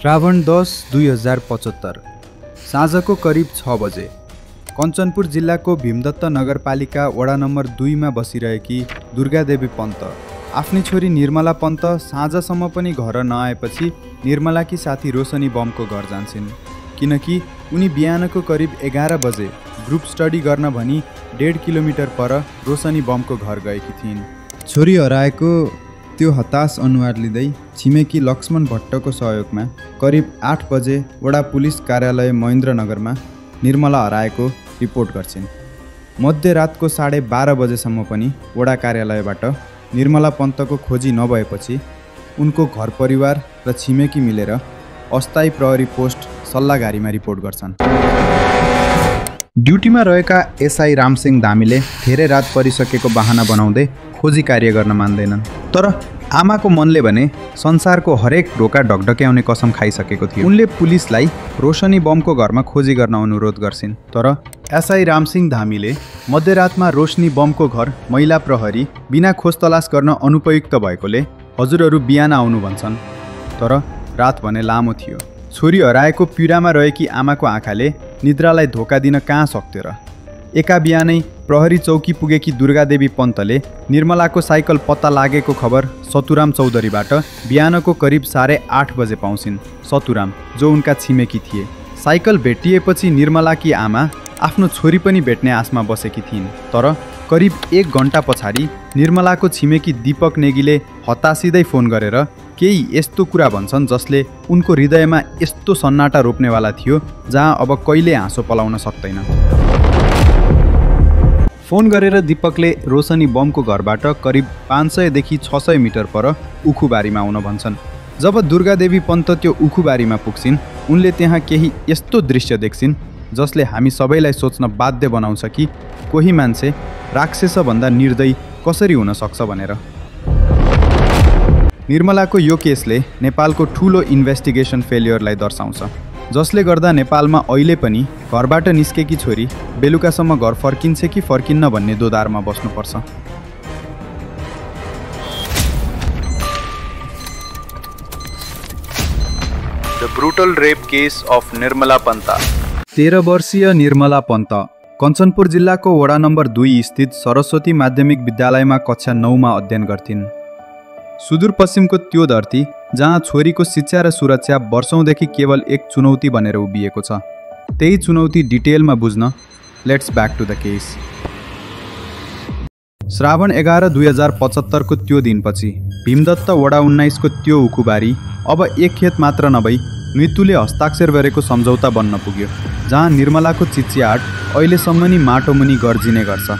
श्रावण 10, 2075 साँझको करिब 6 बजे कञ्चनपुर जिल्लाको भीमदत्त नगरपालिका वडा नम्बर 2 मा बसिरहेकी दुर्गादेवी पन्त आफ्नी छोरी निर्मला पन्त साँझसम्म पनि घर नआएपछि निर्मलाकी साथी रोशनी बमको घर जान्छन्, किनकि उनी बिहानको करिब 11 बजे ग्रुप स्टडी गर्न भनी 1.5 किलोमिटर पर रोशनी बमको घर गएकी थिइन्। छोरी हराएको त्यो हताश अनुहार लिँदै छिमेकी लक्ष्मण भट्टको सहयोगमा करिब 8 बजे वडा पुलिस कार्यालय महेन्द्रनगरमा निर्मला हराएको रिपोर्ट गर्छिन्। मध्यरातको 12:30 बजेसम्म पनि वडा कार्यालयबाट निर्मला पन्तको खोजी नभएपछि उनको घर परिवार र छिमेकी मिलेर अस्थायी प्रहरी पोस्ट सल्लाहघारीमा रिपोर्ट गर्छन्। ड्युटीमा रहेका एसआई रामसिंह धामीले धेरै रात परिसकेको बहाना बनाउँदै खोजी कार्य गर्न मान्दैनन्, तर आमाको मनले भने संसारको हरेक ढोका ढकढक्याउने कसम खाइसकेको थियो। उनले पुलिसलाई रोशनी बमको घरमा खोजी गर्न अनुरोध गर्छिन्, तर एसआई रामसिंह धामीले मध्यरातमा रोशनी बमको घर महिला प्रहरी बिना खोज तलास गर्न अनुपयुक्त भएकोले हजुरहरू बिहान आउनु भन्छन्। तर रात भने लामो थियो। छोरी हराएको पीडामा रहेकी आमाको आँखाले निद्रालाई धोका दिन कहाँ सक्थ्यो र। एका बिहानै प्रहरी चौकी पुगेकी दुर्गादेवी पन्तले निर्मलाको साइकल पत्ता लागेको खबर सतुराम चौधरीबाट बिहानको करिब 8:30 बजे पाउँछिन्। सतुराम जो उनका छिमेकी थिए। साइकल भेटिएपछि निर्मलाकी आमा आफ्नो छोरी पनि भेट्ने आशमा बसेकी थिइन्, तर करिब 1 घण्टा पछाडि निर्मलाको छिमेकी दीपक नेगीले हतासिँदै फोन गरेर केही यस्तो कुरा भन्छन् जसले उनको हृदयमा यस्तो सन्नाटा रोप्नेवाला थियो जहाँ अब कहिले हाँसो पलाउन सक्दैन। फोन गरेर दीपकले रोशनी बमको घरबाट करिब 500 देखि 600 मिटर पर उखुबारीमा आउन भन्छन्। जब दुर्गादेवी पन्त त्यो उखुबारीमा पुग्छिन्, उनले त्यहाँ केही यस्तो दृश्य देख्छिन् जसले हामी सबैलाई सोच्न बाध्य बनाउँछ कि कोही मान्छे राक्षसभन्दा निर्दयी कसरी हुन सक्छ भनेर। निर्मलाको यो केसले नेपालको ठुलो इन्भेस्टिगेसन फेलियरलाई दर्शाउँछ, जसले गर्दा नेपालमा अहिले पनि घरबाट निस्केकी छोरी बेलुकासम्म घर फर्किन्छ कि फर्किन्न भन्ने दोधारमा बस्नुपर्छ। The brutal rape case of Nirmala Panta। 13 वर्षीय निर्मला पन्त कञ्चनपुर जिल्लाको वडा नम्बर 2 स्थित सरस्वती माध्यमिक विद्यालयमा कक्षा 9 मा अध्ययन गर्थिन्। सुदूरपश्चिमको त्यो धरती जहाँ छोरीको शिक्षा र सुरक्षा वर्षौंदेखि केवल एक चुनौती बनेर उभिएको छ, त्यही चुनौती डिटेलमा बुझ्न let's back to the case. Shrawan 11, 2075 को त्यो दिनपछि भीमदत्त वडा 19 को त्यो उखुबारी अब एक खेत मात्र नभई मृत्युले हस्ताक्षर गरेको सम्झौता बन्न पुग्यो, जहाँ निर्मलाको चिच्याट अहिलेसम्म नि माटोमुनि गर्जिने गर्छ।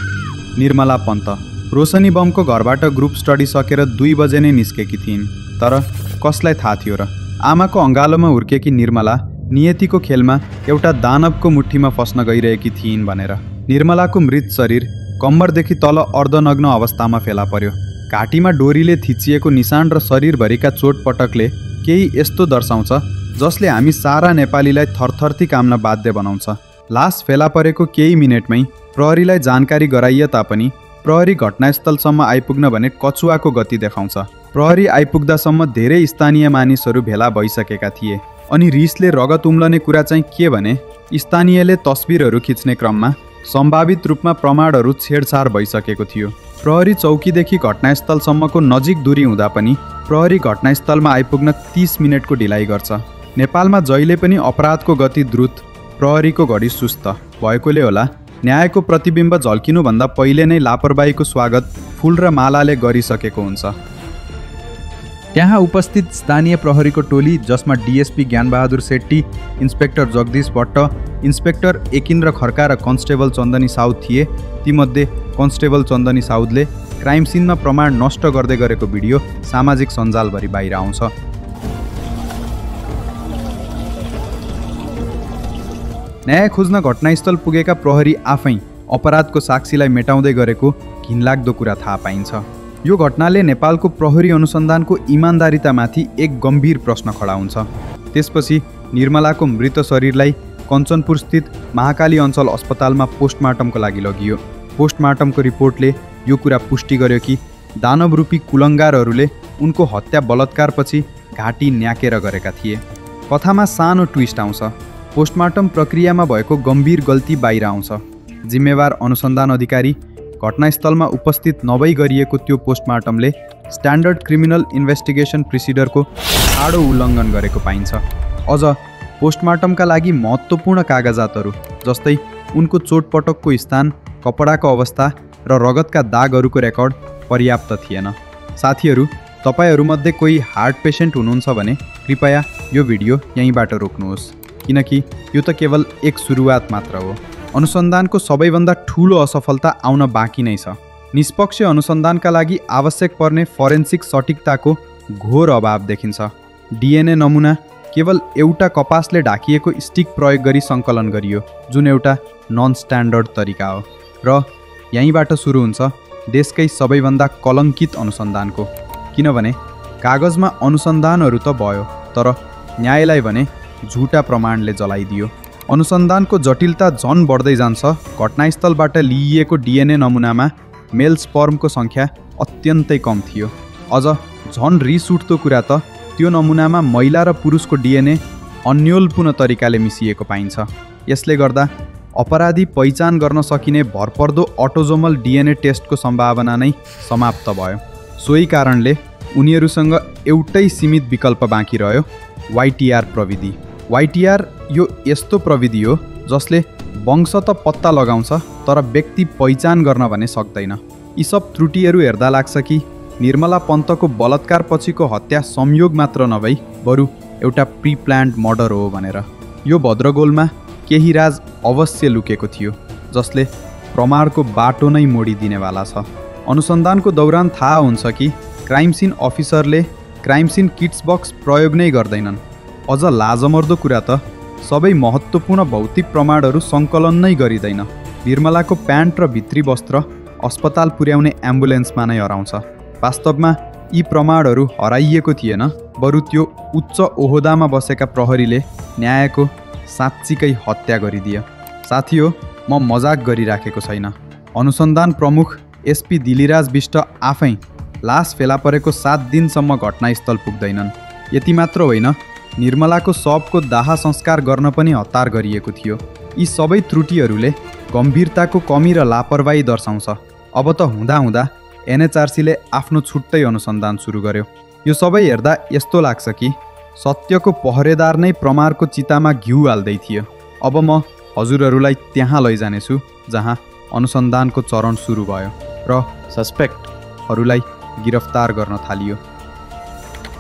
निर्मला पन्त रोशनी बमको घरबाट ग्रुप स्टडी सकेर 2 बजे नै निस्केकी थिइन्, तर कसलाई थाहा थियो र आमाको अँगालोमा हुर्केकी निर्मला नियतिको खेलमा एउटा दानवको मुठ्ठीमा फस्न गइरहेकी थिइन् भनेर। निर्मलाको मृत शरीर कम्मरदेखि तल अर्धनग्न अवस्थामा फेला पर्यो। घाँटीमा डोरीले थिचिएको निशान र शरीरभरिका चोटपटकले केही यस्तो दर्शाउँछ जसले हामी सारा नेपालीलाई थरथर्ती काम्न बाध्य बनाउँछ। लास फेला परेको केही मिनेटमै प्रहरीलाई जानकारी गराइए तापनि प्रहरी घटनास्थलसम्म आइपुग्न भने कछुवाको गति देखाउँछ। प्रहरी आइपुग्दासम्म धेरै स्थानीय मानिसहरू भेला भइसकेका थिए, अनि रिसले रगत उम्लने कुरा चाहिँ के भने स्थानीयले तस्बिरहरू खिच्ने क्रममा सम्भावित रूपमा प्रमाणहरू छेडछाड भइसकेको थियो। प्रहरी चौकीदेखि घटनास्थलसम्मको नजिक दूरी हुँदा पनि प्रहरी घटनास्थलमा आइपुग्न 30 मिनटको ढिलाइ गर्छ। नेपालमा जहिले पनि अपराधको गति द्रुत, प्रहरीको घडी सुस्त भएकोले होला न्यायको प्रतिबिम्ब झल्किनुभन्दा पहिले नै लापरवाहीको स्वागत फूल र मालाले गरिसकेको हुन्छ। त्यहाँ उपस्थित स्थानीय प्रहरीको टोली, जसमा DSP Gyanbahadur Shetty, inspector Jagdish Bhatt, inspector Ekindra Khadka र कन्स्टेबल चन्दनी साउद थिए। तीमध्ये कन्स्टेबल चन्दनी साउदले क्राइम सिनमा प्रमाण नष्ट गर्दै गरेको भिडियो सामाजिक सञ्जालभरि बाहिर आउँछ। न्याय खोज्न घटनास्थल पुगेका प्रहरी आफै अपराधको साक्षीलाई मेटाउँदै गरेको घिनलाग्दो कुरा थाहा पाइन्छ। यो घटनाले नेपालको प्रहरी अनुसन्धानको इमान्दारितामाथि एक गम्भीर प्रश्न खडा हुन्छ। त्यसपछि निर्मलाको मृत शरीरलाई कञ्चनपुर स्थित महाकाली अञ्चल अस्पतालमा पोस्टमार्टमको लागि लगियो। पोस्टमार्टमको रिपोर्टले यो कुरा पुष्टि गर्यो कि दानवरूपी कुलङ्गारहरूले उनको हत्या बलात्कारपछि घाँटी न्याकेर गरेका थिए। कथामा सानो ट्विस्ट आउँछ। पोस्टमार्टम प्रक्रियामा भएको गम्भीर गल्ती बाहिर आउँछ। जिम्मेवार अनुसन्धान अधिकारी घटनास्थलमा उपस्थित नभई गरिएको त्यो पोस्टमार्टमले स्ट्यान्डर्ड क्रिमिनल इन्भेस्टिगेसन प्रोसिडरको ठाडो उल्लङ्घन गरेको पाइन्छ। अझ पोस्टमार्टमका लागि महत्त्वपूर्ण कागजातहरू जस्तै उनको चोटपटकको स्थान, कपडाको अवस्था र रगतका दागहरूको रेकर्ड पर्याप्त थिएन। साथीहरू, तपाईहरूमध्ये कोही हार्ट पेसेन्ट हुनुहुन्छ भने कृपया यो भिडियो यहीँबाट रोक्नुहोस्, किनकि यो त केवल एक सुरुवात मात्र हो। अनुसन्धानको सबैभन्दा ठुलो असफलता आउन बाँकी नै छ। निष्पक्ष अनुसन्धानका लागि आवश्यक पर्ने फरेन्सिक सटिकताको घोर अभाव देखिन्छ। डिएनए नमुना केवल एउटा कपासले ढाकिएको स्टिक प्रयोग गरी सङ्कलन गरियो, जुन एउटा नन स्ट्यान्डर्ड तरिका हो। र यहीँबाट सुरु हुन्छ देशकै सबैभन्दा कलङ्कित अनुसन्धानको, किनभने कागजमा अनुसन्धानहरू त भयो, तर न्यायलाई भने झुटा प्रमाणले जलाइदियो। अनुसन्धानको जटिलता झन बढ्दै जान्छ। घटनास्थलबाट लिइएको डिएनए नमुनामा मेल स्पर्मको सङ्ख्या अत्यन्तै कम थियो। अझ झन रिस उठ्दो कुरा त त्यो नमुनामा महिला र पुरुषको डिएनए अन्योलपूर्ण तरिकाले मिसिएको पाइन्छ। यसले गर्दा अपराधी पहिचान गर्न सकिने भरपर्दो अटोजोमल डिएनए टेस्टको सम्भावना नै समाप्त भयो। सोही कारणले उनीहरूसँग एउटै सीमित विकल्प बाँकी रह्यो, वाइटिआर प्रविधि। वाइटिआर यो यस्तो प्रविधि हो जसले वंश त पत्ता लगाउँछ, तर व्यक्ति पहिचान गर्न भने सक्दैन। यी सब त्रुटिहरू हेर्दा लाग्छ कि निर्मला पन्तको बलात्कार पछिको हत्या संयोग मात्र नभई बरु एउटा प्रिप्लान्ड मर्डर हो भनेर। यो भद्रगोलमा केही राज अवश्य लुकेको थियो, जसले प्रमाणको बाटो नै मोडिदिनेवाला छ। अनुसन्धानको दौरान थाहा हुन्छ कि क्राइम सिन अफिसरले क्राइम सिन किट्स बक्स प्रयोग नै गर्दैनन्। अझ लाजमर्दो कुरा त सबै महत्त्वपूर्ण भौतिक प्रमाणहरू सङ्कलन नै गरिँदैन। निर्मलाको प्यान्ट र भित्री वस्त्र अस्पताल पुर्याउने एम्बुलेन्समा नै हराउँछ। वास्तवमा यी प्रमाणहरू हराइएको थिएन, बरु त्यो उच्च ओहदामा बसेका प्रहरीले न्यायको साँच्चीकै हत्या गरिदिए। साथी हो, म मजाक गरिराखेको छैन। अनुसन्धान प्रमुख एसपी दिलिराज बिष्ट आफै लास फेला परेको 7 दिनसम्म घटनास्थल पुग्दैनन्। यति मात्र होइन, निर्मलाको शवको दाह संस्कार गर्न पनि हतार गरिएको थियो। यी सबै त्रुटिहरूले गम्भीरताको कमी र लापरवाही दर्शाउँछ। अब त हुँदा एनएचआरसीले आफ्नो छुट्टै अनुसन्धान सुरु गर्यो। यो सबै हेर्दा यस्तो लाग्छ कि सत्यको पहरेदार नै प्रमाणको चितामा घिउ हाल्दै थियो। अब म हजुरहरूलाई त्यहाँ लैजानेछु जहाँ अनुसन्धानको चरण सुरु भयो र सस्पेक्टहरूलाई गिरफ्तार गर्न थालियो।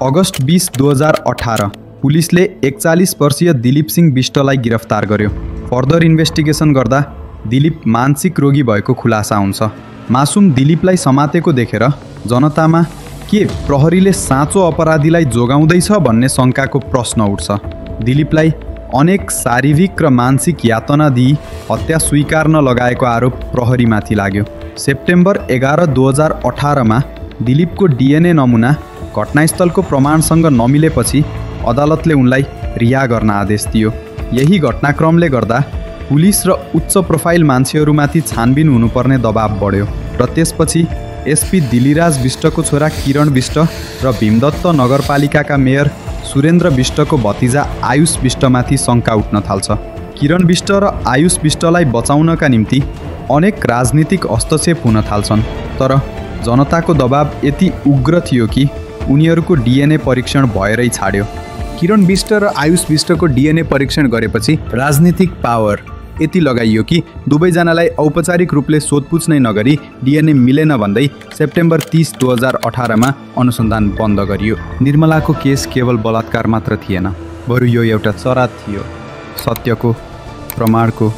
अगस्ट 20, 2018 पुलिसले 41 वर्षीय दिलीप सिंह बिष्टलाई गिरफ्तार गर्यो। फर्दर इन्भेस्टिगेसन गर्दा दिलीप मानसिक रोगी भएको खुलासा हुन्छ। मासुम दिलीपलाई समातेको देखेर जनतामा के प्रहरीले साँचो अपराधीलाई जोगाउँदैछ भन्ने शङ्काको प्रश्न उठ्छ। दिलीपलाई अनेक शारीरिक र मानसिक यातना दिई हत्या स्वीकार्न लगाएको आरोप प्रहरीमाथि लाग्यो। सेप्टेम्बर 11, 2018 दिलीपको डिएनए नमुना घटनास्थलको प्रमाणसँग नमिलेपछि अदालतले उनलाई रिहा गर्न आदेश दियो। यही घटनाक्रमले गर्दा पुलिस र उच्च प्रोफाइल मान्छेहरूमाथि छानबिन हुनुपर्ने दबाब बढ्यो र त्यसपछि एसपी दिलिराज बिष्टको छोरा किरण बिष्ट र भीमदत्त नगरपालिकाका मेयर सुरेन्द्र बिष्टको भतिजा आयुष बिष्टमाथि शङ्का उठ्न थाल्छ। किरण बिष्ट र आयुष बिष्टलाई बचाउनका निम्ति अनेक राजनीतिक हस्तक्षेप हुन थाल्छन्, तर जनताको दबाब यति उग्र थियो कि उनीहरूको डिएनए परीक्षण भएरै छाड्यो। किरण बिष्ट र आयुष बिष्टको डिएनए परीक्षण गरेपछि राजनीतिक पावर यति लगाइयो कि दुवैजनालाई औपचारिक रूपले सोधपुछ नै नगरी डिएनए मिलेन भन्दै सेप्टेम्बर 30, 2018 अनुसन्धान बन्द गरियो। निर्मलाको केस केवल बलात्कार मात्र थिएन, बरु यो एउटा चरात थियो, सत्यको, प्रमाणको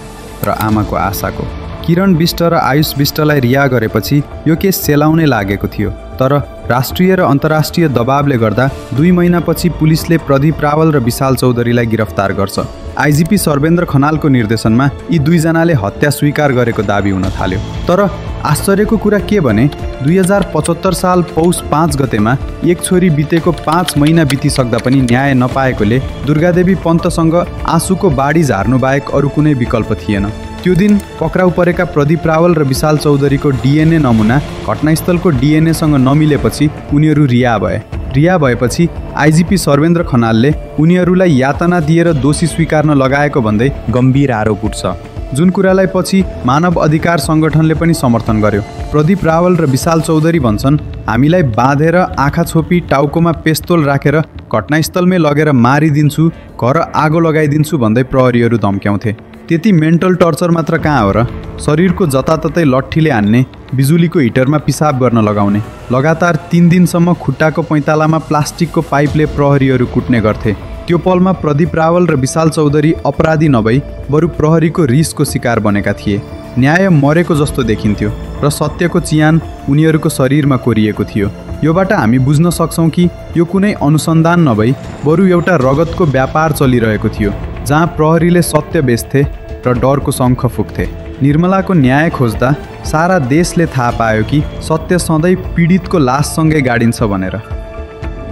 र आमाको आशाको। किरण बिष्ट र आयुष बिष्टलाई रिहा गरेपछि यो केस सेलाउनै लागेको थियो, तर राष्ट्रिय र अन्तर्राष्ट्रिय दबावले गर्दा 2 महिनापछि पुलिसले प्रदीप रावल र विशाल चौधरीलाई गिरफ्तार गर्छ। आइजिपी सर्वेन्द्र खनालको निर्देशनमा यी दुईजनाले हत्या स्वीकार गरेको दाबी हुन थाल्यो। तर आश्चर्यको कुरा के भने 2075 साल पौष 5 गतेमा एक छोरी बितेको 5 महिना बितिसक्दा पनि न्याय नपाएकोले दुर्गादेवी पन्तसँग आँसुको बाढी झार्नु बाहेक अरू कुनै विकल्प थिएन। त्यो दिन पक्राउ परेका प्रदीप रावल र विशाल चौधरीको डिएनए नमुना घटनास्थलको डिएनएसँग नमिलेपछि उनीहरू रिहा भए। रिहा भएपछि आइजिपी सर्वेन्द्र खनालले उनीहरूलाई यातना दिएर दोषी स्वीकार्न लगाएको भन्दै गम्भीर आरोप उठ्छ, जुन कुरालाई पछि मानव अधिकार सङ्गठनले पनि समर्थन गर्यो। प्रदीप रावल र विशाल चौधरी भन्छन्, हामीलाई बाँधेर आँखा छोपी टाउकोमा पेस्तोल राखेर घटनास्थलमै लगेर मारिदिन्छु, घर आगो लगाइदिन्छु भन्दै प्रहरीहरू धम्क्याउँथे। त्यति मेन्टल टर्चर मात्र कहाँ हो र? शरीरको जताततै लट्ठीले हान्ने, बिजुलीको हिटरमा पिसाब गर्न लगाउने, लगातार 3 दिनसम्म खुट्टाको पैँतालामा प्लास्टिकको पाइपले प्रहरीहरू कुट्ने गर्थे। त्यो पलमा प्रदीप रावल र विशाल चौधरी अपराधी नभई बरु प्रहरीको रिसको शिकार बनेका थिए। न्याय मरेको जस्तो देखिन्थ्यो र सत्यको चियान उनीहरूको शरीरमा कोरिएको थियो। योबाट हामी बुझ्न सक्छौँ कि यो कुनै अनुसन्धान नभई बरु एउटा रगतको व्यापार चलिरहेको थियो, जहाँ प्रहरीले सत्य बेच्थे र डरको शङ्ख फुक्थे। निर्मलाको न्याय खोज्दा सारा देशले थाहा पायो कि सत्य सधैँ पीडितको लाससँगै गाडिन्छ भनेर।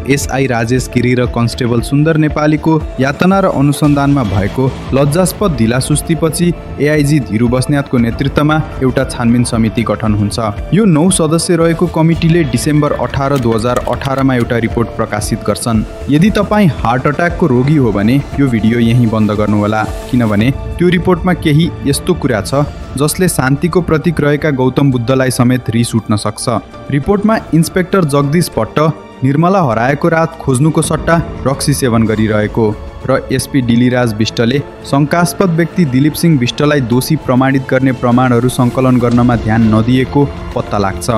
एसआई राजेश गिरी र कन्स्टेबल सुन्दर नेपालीको यातना र अनुसन्धानमा भएको लज्जास्पद ढिलासुस्तीपछि एआइजी धीरू बस्नेतको नेतृत्वमा एउटा छानबिन समिति गठन हुन्छ। यो 9 सदस्य रहेको कमिटीले डिसेम्बर 18, 2018मा एउटा रिपोर्ट प्रकाशित गर्छन्। यदि तपाईँ हार्ट अट्याकको रोगी हो भने यो भिडियो यहीँ बन्द गर्नुहोला, किनभने त्यो रिपोर्टमा केही यस्तो कुरा छ जसले शान्तिको प्रतीक रहेका गौतम बुद्धलाई समेत रिस उठ्न सक्छ। रिपोर्टमा इन्स्पेक्टर जगदीश भट्ट निर्मला हराएको रात खोज्नुको सट्टा रक्सी सेवन गरिरहेको र एसपी डिलिराज विष्टले शङ्कास्पद व्यक्ति दिलीप सिंह विष्टलाई दोषी प्रमाणित गर्ने प्रमाणहरू सङ्कलन गर्नमा ध्यान नदिएको पत्ता लाग्छ।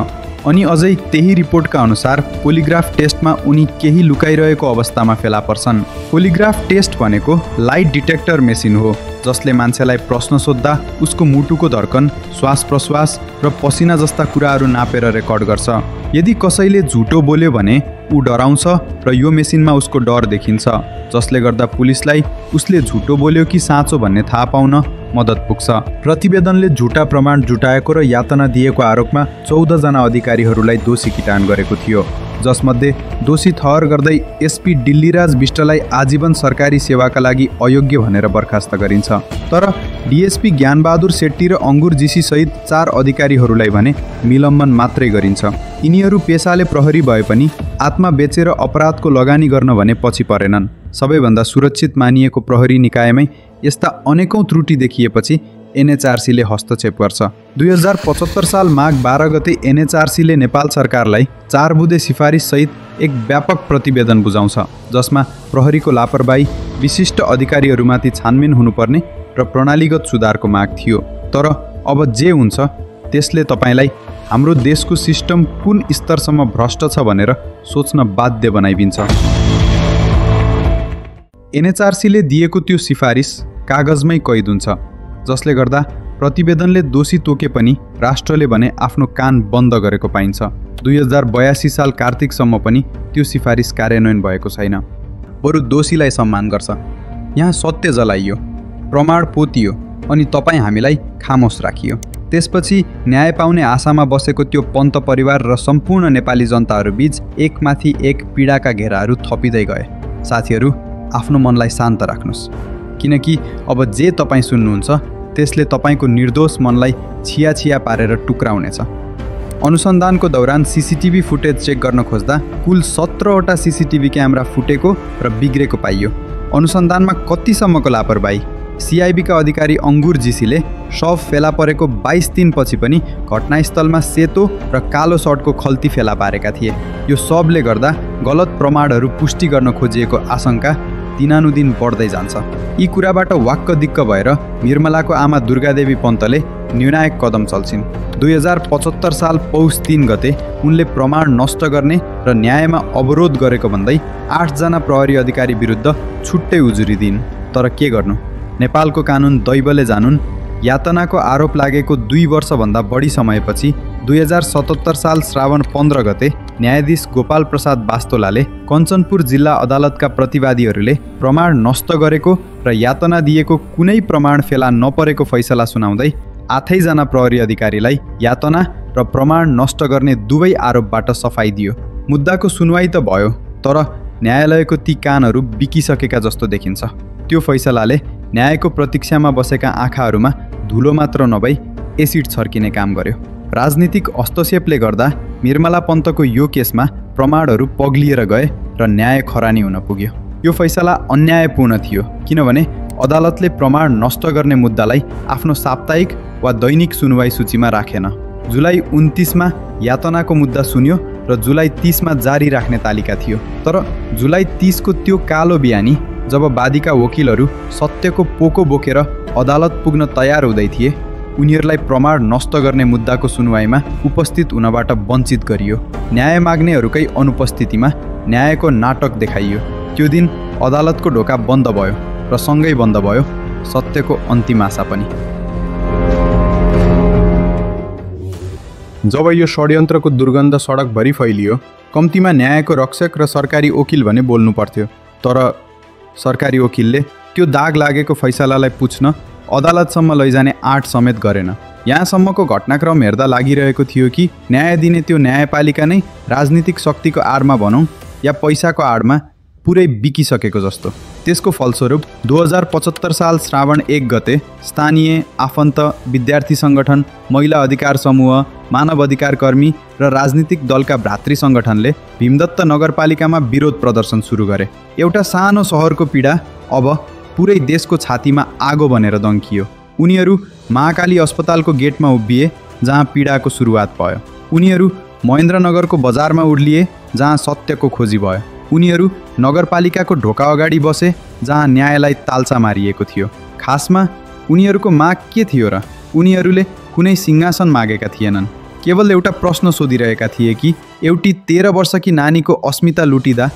अनि अझै त्यही रिपोर्टका अनुसार पोलिग्राफ टेस्टमा उनी केही लुकाइरहेको अवस्थामा फेला पर्छन्। पोलिग्राफ टेस्ट भनेको लाइट डिटेक्टर मेसिन हो, जसले मान्छेलाई प्रश्न सोद्धा उसको मुटुको धड्कन, श्वास प्रश्वास र पसिना जस्ता कुराहरू नापेर रेकर्ड गर्छ। यदि कसैले झुटो बोल्यो भने ऊ डराउँछ र यो मेसिनमा उसको डर देखिन्छ, जसले गर्दा पुलिसलाई उसले झुटो बोल्यो कि साँचो भन्ने थाहा पाउन मद्दत पुग्छ। प्रतिवेदनले झुटा प्रमाण जुटाएको र यातना दिएको आरोपमा 14 जना अधिकारीहरूलाई दोषी किटान गरेको थियो, जसमध्ये दोषी ठहर गर्दै एसपी डिल्लीराज विष्टलाई आजीवन सरकारी सेवाका लागि अयोग्य भनेर बर्खास्त गरिन्छ। तर डिएसपी ज्ञानबहादुर शेट्टी र अङ्गुर जीसी सहित 4 अधिकारीहरूलाई भने निलम्बन मात्रै गरिन्छ। यिनीहरू पेसाले प्रहरी भए पनि आत्मा बेचेर अपराधको लगानी गर्न भने पछि परेनन्। सबैभन्दा सुरक्षित मानिएको प्रहरी निकायमै यस्ता अनेकौं त्रुटि देखिएपछि एनएचआरसीले हस्तक्षेप गर्छ। 2075 साल माघ 12 गते एनएचआरसीले नेपाल सरकारलाई 4 बुँदे सिफारिस सहित एक व्यापक प्रतिवेदन बुझाउँछ, जसमा प्रहरीको लापरवाही, विशिष्ट अधिकारीहरूमाथि छानबिन हुनुपर्ने र प्रणालीगत सुधारको माग थियो। तर अब जे हुन्छ त्यसले तपाईलाई हाम्रो देशको सिस्टम कुन स्तरसम्म भ्रष्ट छ भनेर सोच्न बाध्य बनाइदिन्छ। एनएचआरसीले दिएको त्यो सिफारिस कागजमै कैद हुन्छ, जसले गर्दा प्रतिवेदनले दोषी तोके पनि राष्ट्रले भने आफ्नो कान बन्द गरेको पाइन्छ। 2082 साल कार्तिकसम्म पनि त्यो सिफारिस कार्यान्वयन भएको छैन, बरु दोषीलाई सम्मान गर्छ। यहाँ सत्य जलाइयो, प्रमाण पोतियो अनि तपाईँ हामीलाई खामोस राखियो। त्यसपछि न्याय पाउने आशामा बसेको त्यो पन्त परिवार र सम्पूर्ण नेपाली जनताहरूबीच एकमाथि एक पीडाका घेराहरू थपिँदै गए। साथीहरू, आफ्नो मनलाई शान्त राख्नुहोस्, किनकि अब जे तपाईँ सुन्नुहुन्छ त्यसले तपाईँको निर्दोष मनलाई छिया पारेर टुक्राउनेछ। अनुसन्धानको दौरान सीसीटीभी फुटेज चेक गर्न खोज्दा कुल 17वटा सीसीटीभी क्यामेरा फुटेको र बिग्रेको पाइयो। अनुसन्धानमा कतिसम्मको लापरवाही! सीआईबीका अधिकारी अङ्गुर जीसीले शव फेला परेको 22 दिनपछि पनि घटनास्थलमा सेतो र कालो सर्टको खल्ती फेला पारेका थिए। यो सबले गर्दा गलत प्रमाणहरू पुष्टि गर्न खोजिएको आशंका दिनानुदिन बढ्दै जान्छ। यी कुराबाट वाक्क दिक्क भएर निर्मलाको आमा दुर्गादेवी पन्तले निर्णायक कदम चल्छिन्। 2075 साल पौष 3 गते उनले प्रमाण नष्ट गर्ने र न्यायमा अवरोध गरेको भन्दै 8 जना प्रहरी अधिकारी विरुद्ध छुट्टै उजुरी दिइन्। तर के गर्नु, नेपालको कानुन दैवले जानुन्। यातनाको आरोप लागेको 2 वर्षभन्दा बढी समयपछि 2077 साल श्रावण 15 गते न्यायाधीश गोपाल प्रसाद बास्तोलाले कञ्चनपुर जिल्ला अदालतका प्रतिवादीहरूले प्रमाण नष्ट गरेको र यातना दिएको कुनै प्रमाण फेला नपरेको फैसला सुनाउँदै 8 जना प्रहरी अधिकारीलाई यातना र प्रमाण नष्ट गर्ने दुवै आरोपबाट सफाई दियो। मुद्दाको सुनवाई त भयो, तर न्यायालयको ती कानहरू बिकिसकेका जस्तो देखिन्छ। त्यो फैसलाले न्यायको प्रतीक्षामा बसेका आँखाहरूमा धुलो मात्र नभई एसिड छर्किने काम गर्यो। राजनीतिक हस्तक्षेपले गर्दा निर्मला पन्तको यो केसमा प्रमाणहरू पग्लिएर गए र न्याय खरानी हुन पुग्यो। यो फैसला अन्यायपूर्ण थियो किनभने अदालतले प्रमाण नष्ट गर्ने मुद्दालाई आफ्नो साप्ताहिक वा दैनिक सुनवाई सूचीमा राखेन। जुलाई 29मा यातनाको मुद्दा सुन्यो र जुलाई 30मा जारी राख्ने तालिका थियो। तर जुलाई 30को त्यो कालो बिहानी जब वादीका वकिलहरू सत्यको पोको बोकेर अदालत पुग्न तयार हुँदै थिए, उनीहरूलाई प्रमाण नष्ट गर्ने मुद्दाको सुनवाईमा उपस्थित हुनबाट वञ्चित गरियो। न्याय माग्नेहरूकै अनुपस्थितिमा न्यायको नाटक देखाइयो। त्यो दिन अदालतको ढोका बन्द भयो र सँगै बन्द भयो सत्यको अन्तिम आशा पनि। जब यो षड्यन्त्रको दुर्गन्ध सडकभरि फैलियो, कम्तीमा न्यायको रक्षक र सरकारी वकिल भने बोल्नु पर्थ्यो। तर सरकारी वकिलले त्यो दाग लागेको फैसलालाई पुछ्न अदालतसम्म लैजाने आँट समेत गरेन। यहाँसम्मको घटनाक्रम हेर्दा लागिरहेको थियो कि न्याय दिने त्यो न्यायपालिका नै राजनीतिक शक्तिको आडमा भनौँ या पैसाको आडमा पुरै बिकिसकेको जस्तो। त्यसको फलस्वरूप 2075 साल श्रावण 1 गते स्थानीय आफन्त, विद्यार्थी सङ्गठन, महिला अधिकार समूह, मानव अधिकार कर्मी र राजनीतिक दलका भ्रातृ सङ्गठनले भीमदत्त नगरपालिकामा विरोध प्रदर्शन सुरु गरे। एउटा सानो सहरको पीडा अब पुरै देशको छातीमा आगो बनेर दङ्कियो। उनीहरू महाकाली अस्पतालको गेटमा उभिए जहाँ पीडाको सुरुवात भयो। उनीहरू महेन्द्रनगरको बजारमा उर्लिए जहाँ सत्यको खोजी भयो। उनीहरू नगरपालिकाको ढोका अगाडि बसे जहाँ न्यायलाई ताल्चा मारिएको थियो। खासमा उनीहरूको माग के थियो र? उनीहरूले कुनै सिंहासन मागेका थिएनन्। केवल एउटा प्रश्न सोधिरहेका थिए कि एउटी 13 वर्षकी नानीको अस्मिता लुटिँदा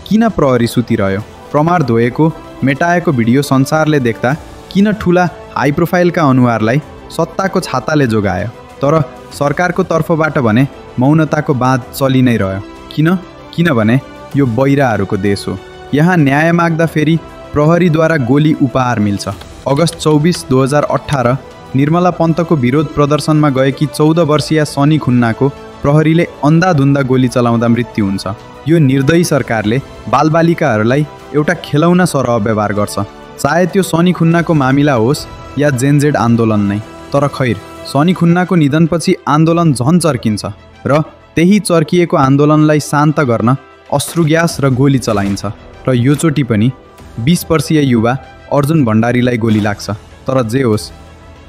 किन प्रहरी सुतिरह्यो? प्रमाण धोएको, मेटाएको भिडियो संसारले देख्दा किन ठुला हाई प्रोफाइलका अनुहारलाई सत्ताको छाताले जोगायो? तर सरकारको तर्फबाट भने मौनताको बाँध चलि नै रह्यो। किनभने यो बहिराहरूको देश हो। यहाँ न्याय माग्दा फेरि प्रहरीद्वारा गोली उपहार मिल्छ। अगस्त 24, 2018 निर्मला पन्तको विरोध प्रदर्शनमा गएकी 14 वर्षीय सनी खुन्नाको प्रहरीले अन्धाधुन्दा गोली चलाउँदा मृत्यु हुन्छ। यो निर्दयी सरकारले बालबालिकाहरूलाई एउटा खेलौना सरह व्यवहार गर्छ। सायद त्यो सनी खुन्नाको मामिला होस् या जेनजेड आन्दोलन नै। तर खैर, सनी खुन्नाको निधनपछि आन्दोलन झन् चर्किन्छ र त्यही चर्किएको आन्दोलनलाई शान्त गर्न अश्रु ग्यास र गोली चलाइन्छ। र योचोटि पनि 20 वर्षीय युवा अर्जुन भण्डारीलाई गोली लाग्छ। तर जे होस्,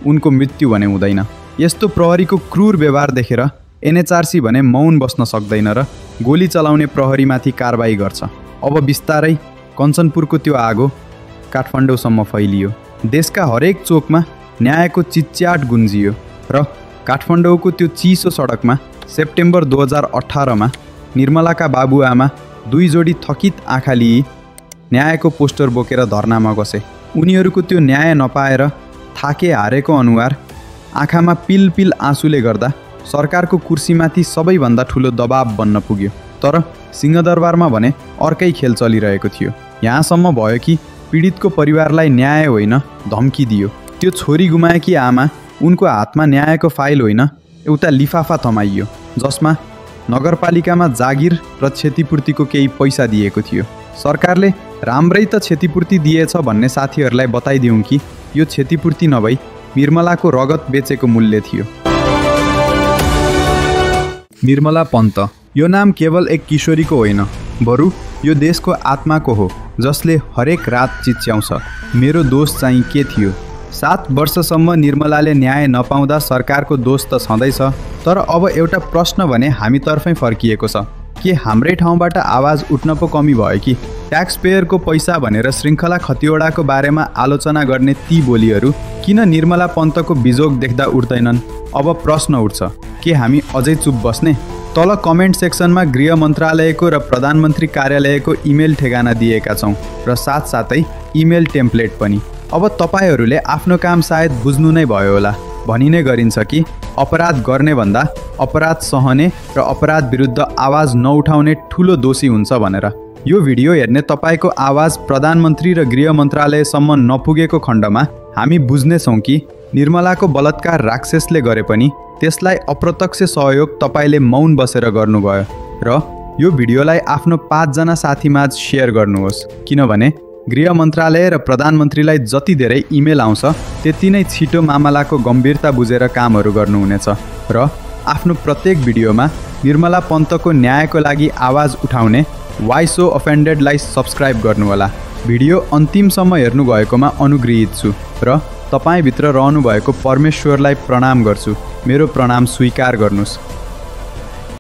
उनको मृत्यु भने हुँदैन। यस्तो प्रहरीको क्रूर व्यवहार देखेर एनएचआरसी भने मौन बस्न सक्दैन र गोली चलाउने प्रहरीमाथि कारबाही गर्छ। अब बिस्तारै कञ्चनपुरको त्यो आगो काठमाडौँसम्म फैलियो। देशका हरेक चोकमा न्यायको चिच्याट गुन्जियो र काठमाडौँको त्यो चिसो सडकमा सेप्टेम्बर 2018मा निर्मलाका बाबुआमा 2 जोडी थकित आँखा लिई न्यायको पोस्टर बोकेर धर्नामा बसे। उनीहरूको त्यो न्याय नपाएर थाके हारेको अनुहार, आँखामा पिल पिल आँसुले गर्दा सरकारको कुर्सीमाथि सबैभन्दा ठुलो दबाब बन्न पुग्यो। तर सिंहदरबारमा भने अर्कै खेल चलिरहेको थियो। यहाँसम्म भयो कि पीडितको परिवारलाई न्याय होइन धम्की दियो। त्यो छोरी गुमाएकी आमा, उनको हातमा न्यायको फाइल होइन एउटा लिफाफा थमाइयो जसमा नगरपालिकामा जागिर र क्षतिपूर्तिको केही पैसा दिएको थियो। सरकारले राम्रै त क्षतिपूर्ति दिएछ भन्ने साथीहरूलाई बताइदिउँ कि यो क्षतिपूर्ति नभई निर्मलाको रगत बेचेको मूल्य थियो। निर्मला पन्त यो नाम केवल एक किशोरीको होइन, बरु यो देशको आत्माको हो जसले हरेक रात चिच्याउँछ, मेरो दोष चाहिँ के थियो? 7 वर्षसम्म निर्मलाले न्याय नपाउँदा सरकारको दोष त छँदैछ। तर अब एउटा प्रश्न भने हामीतर्फै फर्किएको छ। के हाम्रै ठाउँबाट आवाज उठ्न पो कमी भयो कि? ट्याक्स पेयरको पैसा भनेर श्रृङ्खला खतिवडाको बारेमा आलोचना गर्ने ती बोलीहरू किन निर्मला पन्तको बिजोग देख्दा उठ्दैनन्? अब प्रश्न उठ्छ, के हामी अझै चुप बस्ने? तल कमेन्ट सेक्सनमा गृह मन्त्रालयको र प्रधानमन्त्री कार्यालयको इमेल ठेगाना दिएका छौँ र साथसाथै इमेल टेम्प्लेट पनि। अब तपाईहरूले आफ्नो काम सायद बुझ्नु नै भयो होला। भनिने गरिन्छ कि अपराध गर्ने भन्दा अपराध सहने र अपराध विरुद्ध आवाज नउठाउने ठुलो दोषी हुन्छ भनेर। यो भिडियो हेर्ने तपाईँको आवाज प्रधानमन्त्री र गृह मन्त्रालयसम्म नपुगेको खण्डमा हामी बुझ्नेछौँ कि निर्मलाको बलात्कार राक्षसले गरे पनि त्यसलाई अप्रत्यक्ष सहयोग तपाईँले मौन बसेर गर्नुभयो। र यो भिडियोलाई आफ्नो 5 जना साथीमाझ सेयर गर्नुहोस्, किनभने गृह मन्त्रालय र प्रधानमन्त्रीलाई जति धेरै इमेल आउँछ त्यति नै छिटो मामलाको गम्भीरता बुझेर कामहरू गर्नुहुनेछ र आफ्नो प्रत्येक भिडियोमा निर्मला पन्तको न्यायको लागि आवाज उठाउने वाइ सो अफेन्डेडलाई सब्स्क्राइब गर्नुहोला। भिडियो अन्तिमसम्म हेर्नुभएकोमा अनुग्रहित छु र तपाईँभित्र रहनुभएको परमेश्वरलाई प्रणाम गर्छु। मेरो प्रणाम स्वीकार गर्नुहोस्।